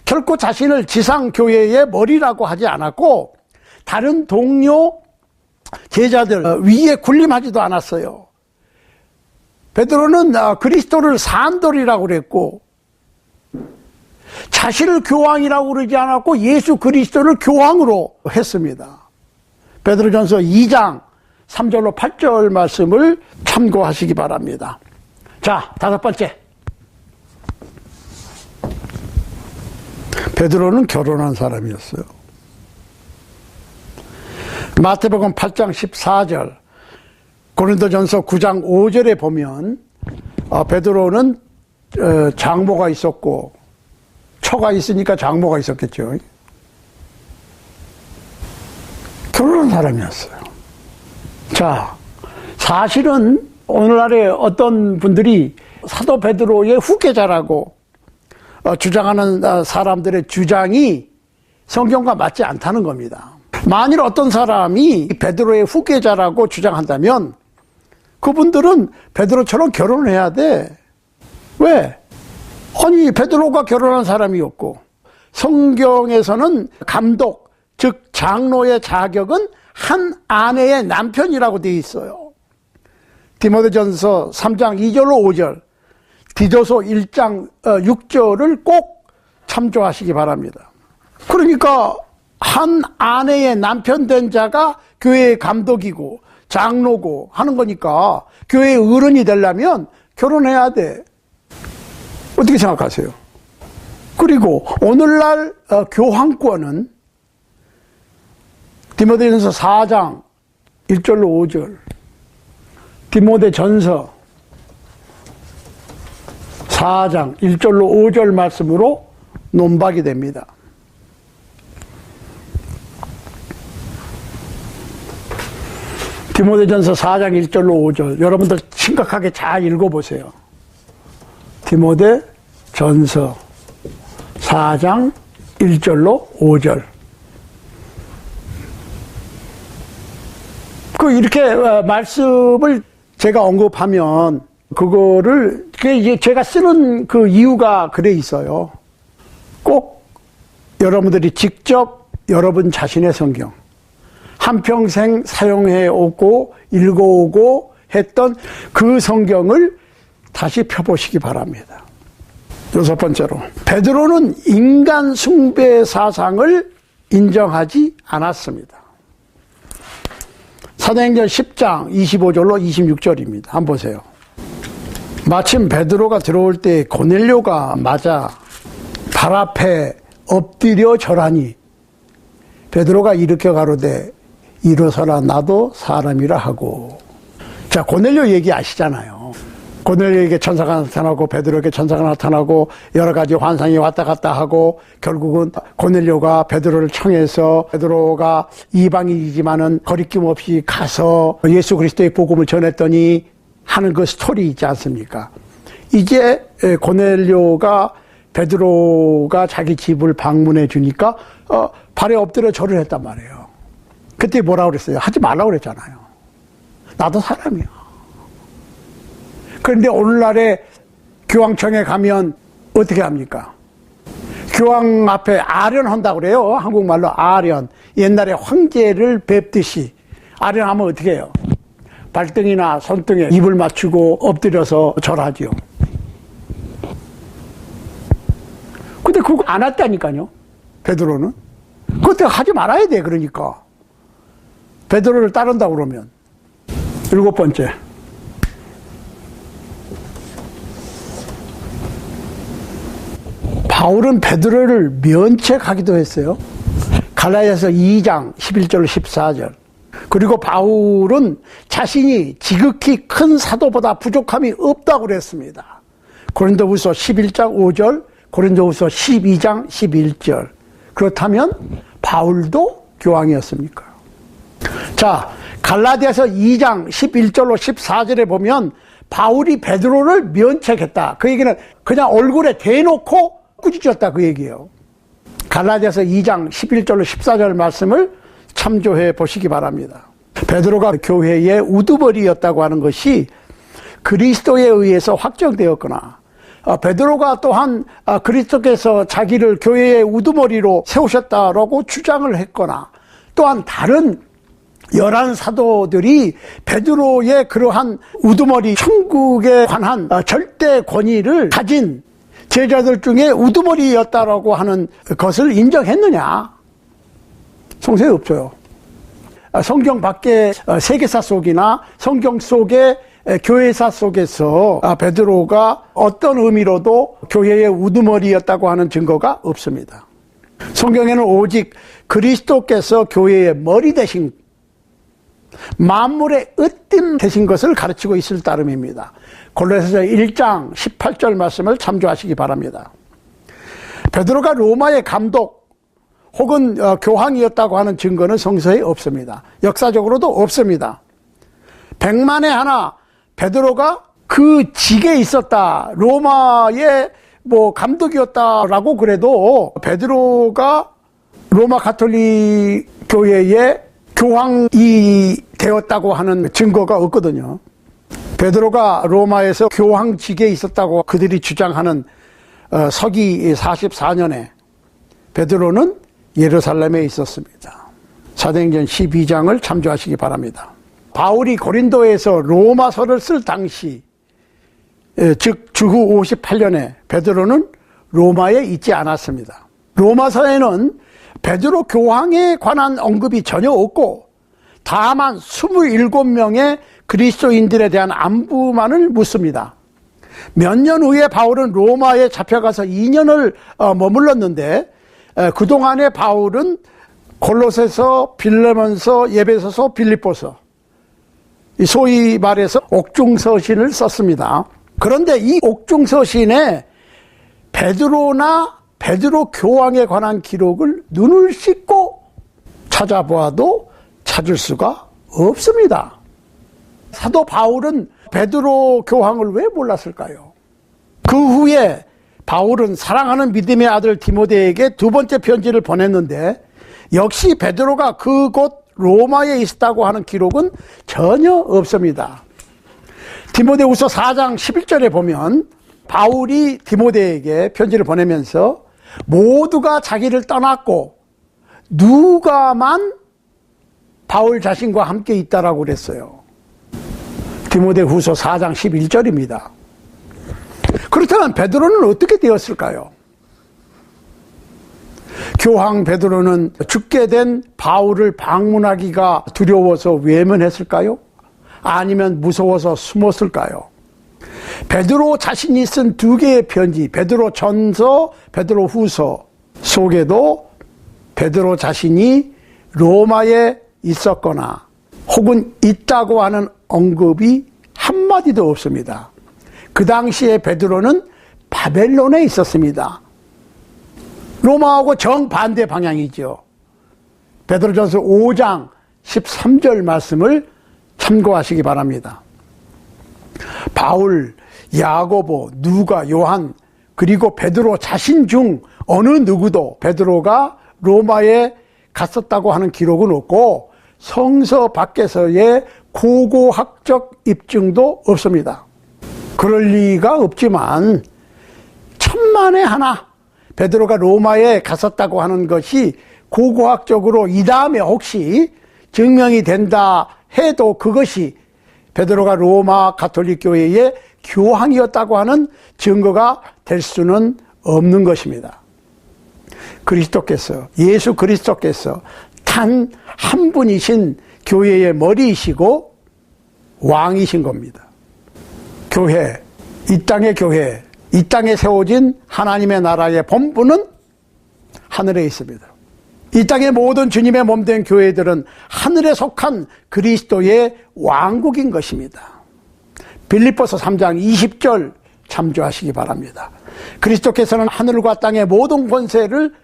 결코 자신을 지상교회의 머리라고 하지 않았고 다른 동료 제자들 위에 군림하지도 않았어요. 베드로는 그리스도를 산돌이라고 그랬고 자신을 교황이라고 그러지 않았고 예수 그리스도를 교황으로 했습니다. 베드로전서 2장 3절로 8절 말씀을 참고하시기 바랍니다. 자, 다섯 번째. 베드로는 결혼한 사람이었어요. 마태복음 8장 14절, 고린도전서 9장 5절에 보면 베드로는 장모가 있었고, 처가 있으니까 장모가 있었겠죠. 결혼한 사람이었어요. 자, 사실은 오늘날에 어떤 분들이 사도 베드로의 후계자라고 주장하는 사람들의 주장이 성경과 맞지 않다는 겁니다. 만일 어떤 사람이 베드로의 후계자라고 주장한다면 그분들은 베드로처럼 결혼을 해야 돼. 왜? 아니, 베드로가 결혼한 사람이었고, 성경에서는 감독, 즉 장로의 자격은 한 아내의 남편이라고 되어 있어요. 디모데전서 3장 2절로 5절, 디도서 1장 6절을 꼭 참조하시기 바랍니다. 그러니까 한 아내의 남편 된 자가 교회의 감독이고 장로고 하는 거니까 교회의 어른이 되려면 결혼해야 돼. 어떻게 생각하세요? 그리고 오늘날 교황권은 디모데전서 4장 1절로 5절, 디모데전서 4장 1절로 5절 말씀으로 논박이 됩니다. 디모데전서 4장 1절로 5절, 여러분들 심각하게 잘 읽어보세요. 디모데전서 4장 1절로 5절. 이렇게 말씀을 제가 언급하면 그거를 이제 제가 쓰는 그 이유가 그래 있어요. 꼭 여러분들이 직접 여러분 자신의 성경 한평생 사용해 오고 읽어오고 했던 그 성경을 다시 펴보시기 바랍니다. 여섯 번째로, 베드로는 인간 숭배 사상을 인정하지 않았습니다. 사도행전 10장 25절로 26절입니다. 한번 보세요. 마침 베드로가 들어올 때 고넬료가 맞아 발 앞에 엎드려 절하니 베드로가 일으켜 가로되 일어서라, 나도 사람이라 하고. 자, 고넬료 얘기 아시잖아요. 고넬료에게 천사가 나타나고 베드로에게 천사가 나타나고 여러 가지 환상이 왔다 갔다 하고 결국은 고넬료가 베드로를 청해서 베드로가 이방인이지만은 거리낌 없이 가서 예수 그리스도의 복음을 전했더니 하는 그 스토리 있지 않습니까? 이제 고넬료가 베드로가 자기 집을 방문해 주니까 발에 엎드려 절을 했단 말이에요. 그때 뭐라고 그랬어요? 하지 말라고 그랬잖아요. 나도 사람이야. 그런데 오늘날에 교황청에 가면 어떻게 합니까? 교황 앞에 아련한다고 그래요. 한국말로 아련. 옛날에 황제를 뵙듯이 아련하면 어떻게 해요? 발등이나 손등에 입을 맞추고 엎드려서 절하지요. 근데 그거 안 했다니까요. 베드로는. 그때 하지 말아야 돼. 그러니까 베드로를 따른다 그러면. 일곱 번째, 바울은 베드로를 면책하기도 했어요. 갈라디아서 2장 11절 14절. 그리고 바울은 자신이 지극히 큰 사도보다 부족함이 없다고 그랬습니다. 고린도후서 11장 5절, 고린도후서 12장 11절. 그렇다면 바울도 교황이었습니까? 자, 갈라디아서 2장 11절로 14절에 보면 바울이 베드로를 면책했다. 그 얘기는 그냥 얼굴에 대놓고 꾸짖었다, 그 얘기예요. 갈라디아서 2장 11절로 14절 말씀을 참조해 보시기 바랍니다. 베드로가 교회의 우두머리였다고 하는 것이 그리스도에 의해서 확정되었거나 베드로가 또한 그리스도께서 자기를 교회의 우두머리로 세우셨다라고 주장을 했거나 또한 다른 11 사도들이 베드로의 그러한 우두머리 천국에 관한 절대 권위를 가진 제자들 중에 우두머리였다라고 하는 것을 인정했느냐? 성서에 없어요. 성경 밖의 세계사 속이나 성경 속의 교회사 속에서 베드로가 어떤 의미로도 교회의 우두머리였다고 하는 증거가 없습니다. 성경에는 오직 그리스도께서 교회의 머리 되신, 만물의 으뜸 되신 것을 가르치고 있을 따름입니다. 골로새서 1장 18절 말씀을 참조하시기 바랍니다. 베드로가 로마의 감독 혹은 교황이었다고 하는 증거는 성서에 없습니다. 역사적으로도 없습니다. 100만에 하나 베드로가 그 직에 있었다, 로마의 감독이었다라고 그래도 베드로가 로마 가톨릭 교회의 교황이 되었다고 하는 증거가 없거든요. 베드로가 로마에서 교황직에 있었다고 그들이 주장하는 서기 44년에 베드로는 예루살렘에 있었습니다. 사도행전 12장을 참조하시기 바랍니다. 바울이 고린도에서 로마서를 쓸 당시, 즉 주후 58년에 베드로는 로마에 있지 않았습니다. 로마서에는 베드로 교황에 관한 언급이 전혀 없고 다만 27명의 그리스도인들에 대한 안부만을 묻습니다. 몇 년 후에 바울은 로마에 잡혀가서 2년을 머물렀는데 그동안에 바울은 골로새서, 빌레몬서, 에베소서, 빌립보서, 소위 말해서 옥중서신을 썼습니다. 그런데 이 옥중서신에 베드로나 베드로 교황에 관한 기록을 눈을 씻고 찾아보아도 찾을 수가 없습니다. 사도 바울은 베드로 교황을 왜 몰랐을까요? 그 후에 바울은 사랑하는 믿음의 아들 디모데에게 두 번째 편지를 보냈는데 역시 베드로가 그곳 로마에 있었다고 하는 기록은 전혀 없습니다. 디모데후서 4장 11절에 보면 바울이 디모데에게 편지를 보내면서 모두가 자기를 떠났고 누가만 바울 자신과 함께 있다라고 그랬어요. 디모데후서 4장 11절입니다. 그렇다면 베드로는 어떻게 되었을까요? 교황 베드로는 죽게 된 바울을 방문하기가 두려워서 외면했을까요? 아니면 무서워서 숨었을까요? 베드로 자신이 쓴 두 개의 편지, 베드로 전서, 베드로 후서 속에도 베드로 자신이 로마에 있었거나 혹은 있다고 하는 언급이 한마디도 없습니다. 그 당시에 베드로는 바벨론에 있었습니다. 로마하고 정반대 방향이죠. 베드로전서 5장 13절 말씀을 참고하시기 바랍니다. 바울, 야고보, 누가, 요한, 그리고 베드로 자신 중 어느 누구도 베드로가 로마에 갔었다고 하는 기록은 없고 성서 밖에서의 고고학적 입증도 없습니다. 그럴 리가 없지만 천만에 하나 베드로가 로마에 갔었다고 하는 것이 고고학적으로 이 다음에 혹시 증명이 된다 해도 그것이 베드로가 로마 가톨릭 교회의 교황이었다고 하는 증거가 될 수는 없는 것입니다. 그리스도께서, 예수 그리스도께서 단 한 분이신 교회의 머리이시고 왕이신 겁니다. 교회, 이 땅의 교회, 이 땅에 세워진 하나님의 나라의 본부는 하늘에 있습니다. 이 땅의 모든 주님의 몸된 교회들은 하늘에 속한 그리스도의 왕국인 것입니다. 빌립보서 3장 20절 참조하시기 바랍니다. 그리스도께서는 하늘과 땅의 모든 권세를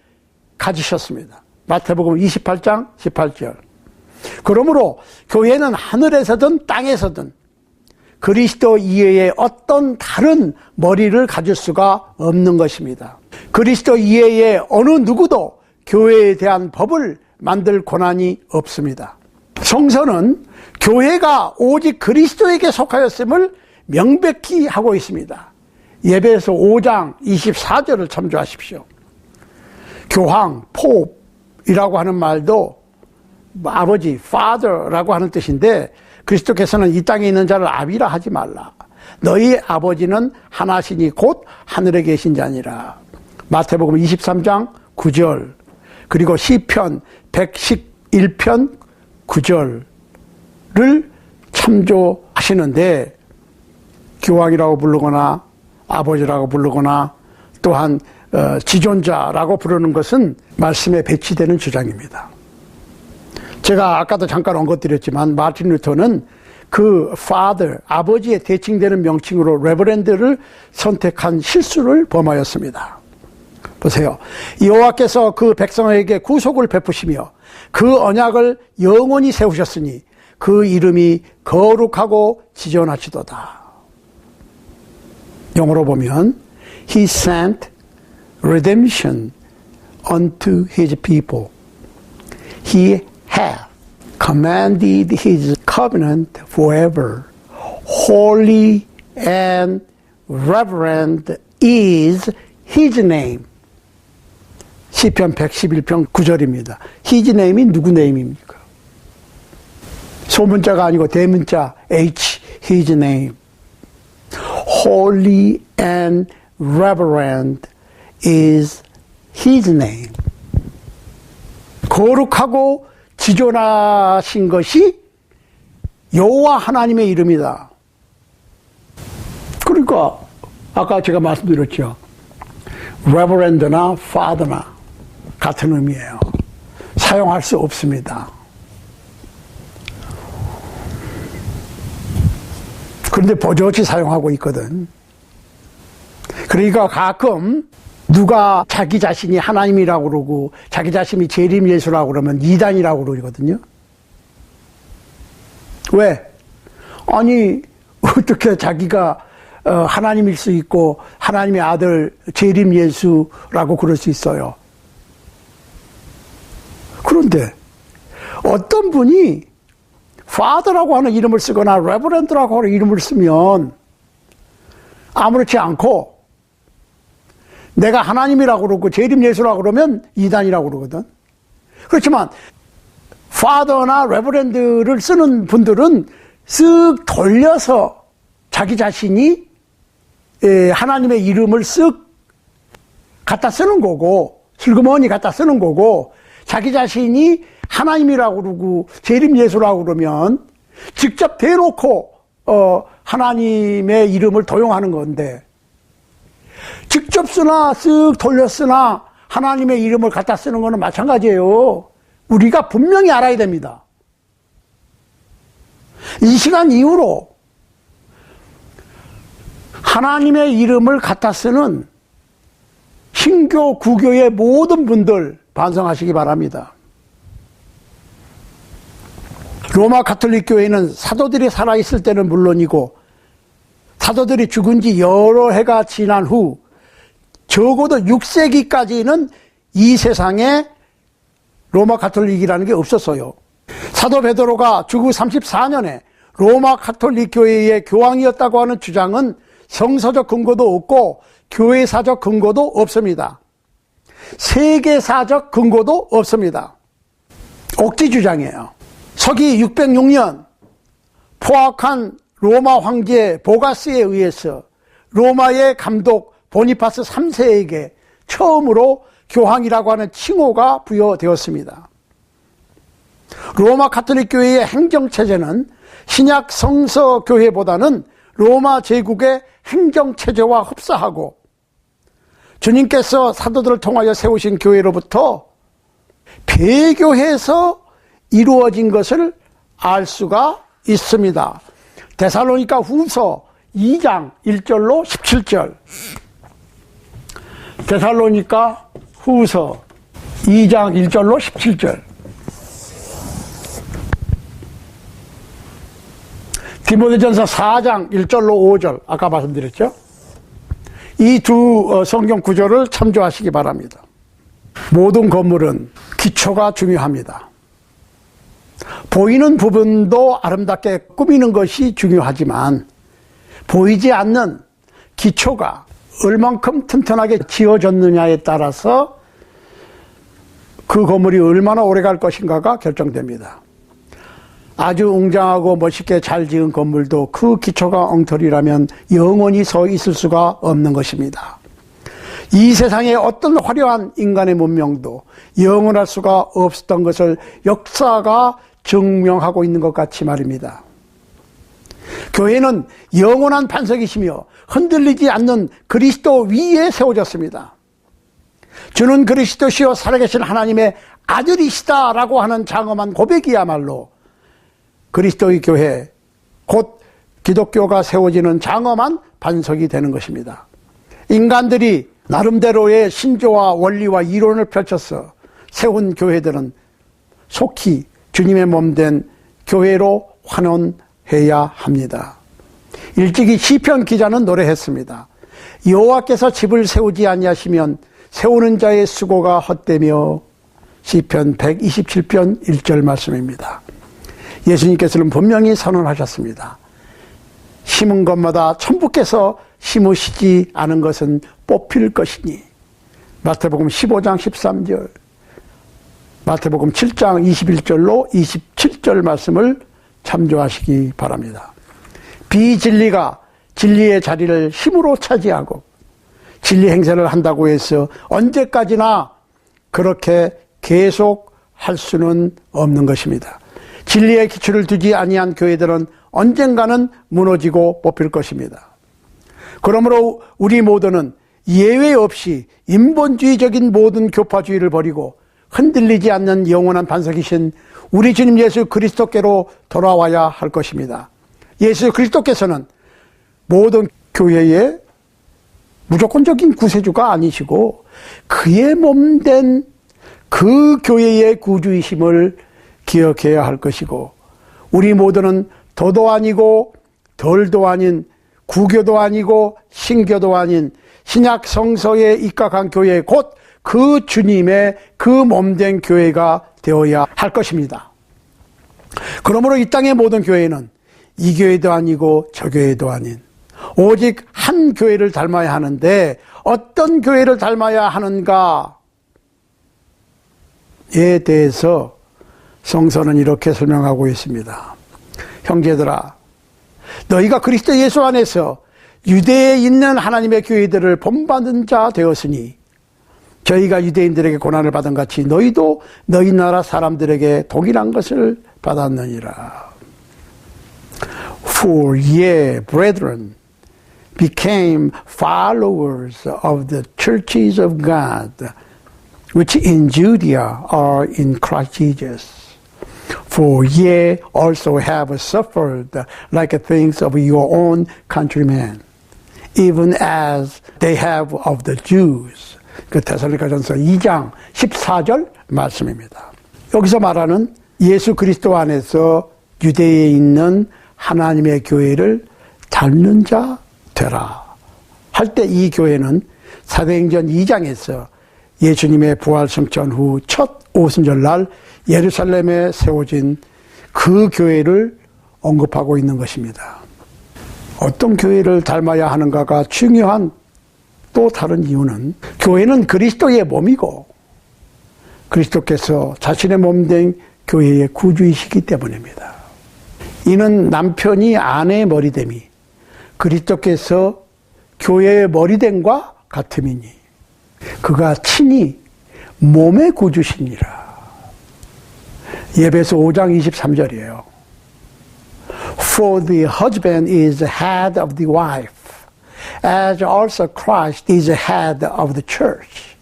가지셨습니다. 마태복음 28장 18절. 그러므로 교회는 하늘에서든 땅에서든 그리스도 이외에 어떤 다른 머리를 가질 수가 없는 것입니다. 그리스도 이외에 어느 누구도 교회에 대한 법을 만들 권한이 없습니다. 성서는 교회가 오직 그리스도에게 속하였음을 명백히 하고 있습니다. 에베소 5장 24절을 참조하십시오. 교황, 포프이라고 하는 말도 아버지, father라고 하는 뜻인데 그리스도께서는 이 땅에 있는 자를 아비라 하지 말라. 너희 아버지는 하나시니 곧 하늘에 계신 자니라. 마태복음 23장 9절. 그리고 시편 111편 구절을 참조하시는데 교황이라고 부르거나 아버지라고 부르거나 또한 지존자라고 부르는 것은 말씀에 배치되는 주장입니다. 제가 아까도 잠깐 언급드렸지만 마틴 루터는 그 father, 아버지에 대칭되는 명칭으로 레버랜드를 선택한 실수를 범하였습니다. 보세요. 여호와께서 그 백성에게 구속을 베푸시며 그 언약을 영원히 세우셨으니 그 이름이 거룩하고 지존하시도다. 영어로 보면 He sent redemption unto his people. He hath commanded his covenant forever. Holy and reverend is his name. 시편 111편 9절입니다. His name이 누구 name입니까? 소문자가 아니고 대문자 H, his name. Holy and reverend is his name. 거룩하고 지존하신 것이 여호와 하나님의 이름이다. 그러니까 아까 제가 말씀드렸죠. reverend나 father나 같은 의미예요. 사용할 수 없습니다. 그런데 버젓이 사용하고 있거든. 그러니까 가끔 누가 자기 자신이 하나님이라고 그러고 자기 자신이 재림 예수라고 그러면 이단이라고 그러거든요. 왜? 아니 어떻게 자기가 하나님일 수 있고 하나님의 아들 재림 예수라고 그럴 수 있어요. 그런데 어떤 분이 Father라고 하는 이름을 쓰거나 Reverend라고 하는 이름을 쓰면 아무렇지 않고 내가 하나님이라고 그러고 재림 예수라고 그러면 이단이라고 그러거든. 그렇지만 Father나 Reverend를 쓰는 분들은 쓱 돌려서 자기 자신이 하나님의 이름을 쓱 갖다 쓰는 거고 슬그머니 갖다 쓰는 거고 자기 자신이 하나님이라고 그러고 재림 예수라고 그러면 직접 대놓고 하나님의 이름을 도용하는 건데 직접 쓰나 쓱 돌려 쓰나 하나님의 이름을 갖다 쓰는 거는 마찬가지예요. 우리가 분명히 알아야 됩니다. 이 시간 이후로 하나님의 이름을 갖다 쓰는 신교, 구교의 모든 분들 반성하시기 바랍니다. 로마 가톨릭 교회는 사도들이 살아있을 때는 물론이고 사도들이 죽은 지 여러 해가 지난 후 적어도 6세기까지는 이 세상에 로마 가톨릭이라는 게 없었어요. 사도 베드로가 주후 34년에 로마 가톨릭 교회의 교황이었다고 하는 주장은 성서적 근거도 없고 교회사적 근거도 없습니다. 세계사적 근거도 없습니다. 억지 주장이에요. 서기 606년 포악한 로마 황제 보가스에 의해서 로마의 감독 보니파스 3세에게 처음으로 교황이라고 하는 칭호가 부여되었습니다. 로마 가톨릭 교회의 행정체제는 신약 성서교회보다는 로마 제국의 행정체제와 흡사하고 주님께서 사도들을 통하여 세우신 교회로부터 배교해서 이루어진 것을 알 수가 있습니다. 데살로니가 후서 2장 1절로 17절. 데살로니가 후서 2장 1절로 17절. 디모데전서 4장 1절로 5절. 아까 말씀드렸죠? 이 두 성경 구절을 참조하시기 바랍니다. 모든 건물은 기초가 중요합니다. 보이는 부분도 아름답게 꾸미는 것이 중요하지만 보이지 않는 기초가 얼만큼 튼튼하게 지어졌느냐에 따라서 그 건물이 얼마나 오래 갈 것인가가 결정됩니다. 아주 웅장하고 멋있게 잘 지은 건물도 그 기초가 엉터리라면 영원히 서 있을 수가 없는 것입니다. 이 세상에 어떤 화려한 인간의 문명도 영원할 수가 없었던 것을 역사가 증명하고 있는 것 같이 말입니다. 교회는 영원한 반석이시며 흔들리지 않는 그리스도 위에 세워졌습니다. 주는 그리스도시요 살아계신 하나님의 아들이시다라고 하는 장엄한 고백이야말로 그리스도의 교회, 곧 기독교가 세워지는 장엄한 반석이 되는 것입니다. 인간들이 나름대로의 신조와 원리와 이론을 펼쳐서 세운 교회들은 속히 주님의 몸된 교회로 환원해야 합니다. 일찍이 시편 기자는 노래했습니다. 여호와께서 집을 세우지 아니하시면 세우는 자의 수고가 헛되며. 시편 127편 1절 말씀입니다. 예수님께서는 분명히 선언하셨습니다. 심은 것마다 천부께서 심으시지 않은 것은 뽑힐 것이니. 마태복음 15장 13절, 마태복음 7장 21절로 27절 말씀을 참조하시기 바랍니다. 비진리가 진리의 자리를 힘으로 차지하고 진리 행세를 한다고 해서 언제까지나 그렇게 계속 할 수는 없는 것입니다. 진리의 기초를 두지 아니한 교회들은 언젠가는 무너지고 뽑힐 것입니다. 그러므로 우리 모두는 예외 없이 인본주의적인 모든 교파주의를 버리고 흔들리지 않는 영원한 반석이신 우리 주님 예수 그리스도께로 돌아와야 할 것입니다. 예수 그리스도께서는 모든 교회의 무조건적인 구세주가 아니시고 그의 몸된 그 교회의 구주이심을 기억해야 할 것이고, 우리 모두는 더도 아니고 덜도 아닌 구교도 아니고 신교도 아닌 신약 성서에 입각한 교회, 곧 그 주님의 그 몸된 교회가 되어야 할 것입니다. 그러므로 이 땅의 모든 교회는 이 교회도 아니고 저 교회도 아닌 오직 한 교회를 닮아야 하는데, 어떤 교회를 닮아야 하는가에 대해서 성서는 이렇게 설명하고 있습니다. 형제들아, 너희가 그리스도 예수 안에서 유대에 있는 하나님의 교회들을 본받은 자 되었으니 저희가 유대인들에게 고난을 받은 같이 너희도 너희 나라 사람들에게 동일한 것을 받았느니라. For ye, brethren, became followers of the churches of God, which in Judea are in Christ Jesus. For ye also have suffered like things of your own countrymen, even as they have of the Jews. 그 데살로니가전서 2장 14절 말씀입니다. 여기서 말하는 예수 그리스도 안에서 유대에 있는 하나님의 교회를 닮는 자 되라 할 때, 이 교회는 사도행전 2장에서 예수님의 부활 승천 후 첫 오순절날 예루살렘에 세워진 그 교회를 언급하고 있는 것입니다. 어떤 교회를 닮아야 하는가가 중요한 또 다른 이유는, 교회는 그리스도의 몸이고 그리스도께서 자신의 몸된 교회의 구주이시기 때문입니다. 이는 남편이 아내의 머리됨이 그리스도께서 교회의 머리됨과 같음이니 그가 친히 몸의 구주시니라. 에베소 5장 23절이에요. For the husband is the head of the wife, as also Christ is the head of the church,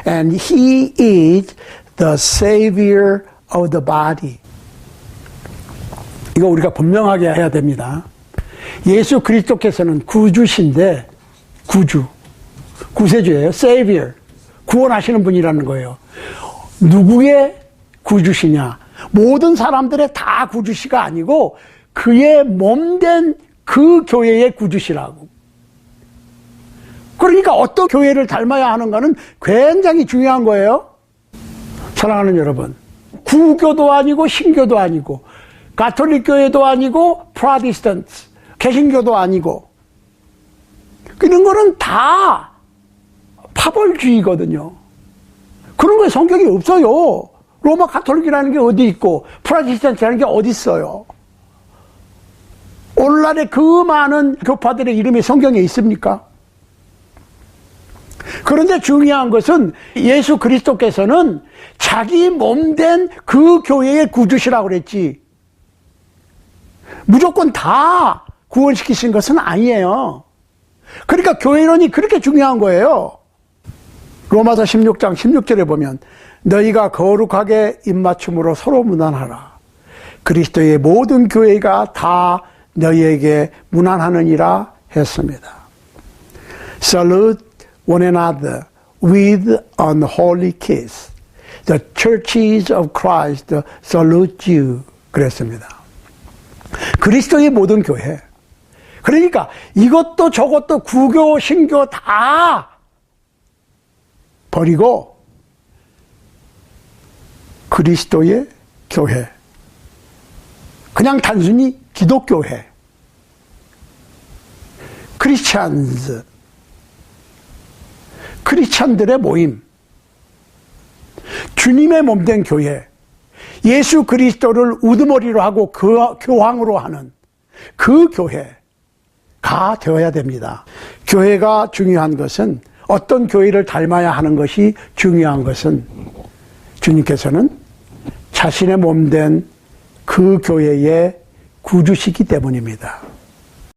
and he is the savior of the body. 이거 우리가 분명하게 해야 됩니다. 예수 그리스도께서는 구주신데, 구세주예요. savior, 구원하시는 분이라는 거예요. 누구의 구주시냐? 모든 사람들의 다 구주시가 아니고 그의 몸된 그 교회의 구주시라고. 그러니까 어떤 교회를 닮아야 하는가는 굉장히 중요한 거예요. 사랑하는 여러분, 구교도 아니고 신교도 아니고 가톨릭 교회도 아니고 프로테스탄트 개신교도 아니고, 그런 거는 다 파벌주의거든요. 그런 거에 성경이 없어요. 로마 가톨릭이라는 게 어디 있고 프로테스탄트라는 게 어디 있어요? 오늘날의 그 많은 교파들의 이름이 성경에 있습니까? 그런데 중요한 것은 예수 그리스도께서는 자기 몸된 그 교회의 구주시라고 그랬지. 무조건 다 구원시키신 것은 아니에요. 그러니까 교회론이 그렇게 중요한 거예요. 로마서 16장 16절에 보면 너희가 거룩하게 입맞춤으로 서로 무난하라. 그리스도의 모든 교회가 다 너희에게 무난하느니라 했습니다. Salute one another with an holy kiss. The churches of Christ salute you. 그랬습니다. 그리스도의 모든 교회. 그러니까 이것도 저것도 구교, 신교 다 버리고 그리스도의 교회. 그냥 단순히 기독교회. 크리스찬즈. 크리스찬들의 모임. 주님의 몸된 교회. 예수 그리스도를 우두머리로 하고 교황으로 하는 그 교회가 되어야 됩니다. 교회가 중요한 것은 어떤 교회를 닮아야 하는 것이 중요한 것은 주님께서는 자신의 몸된 그 교회의 구주시기 때문입니다.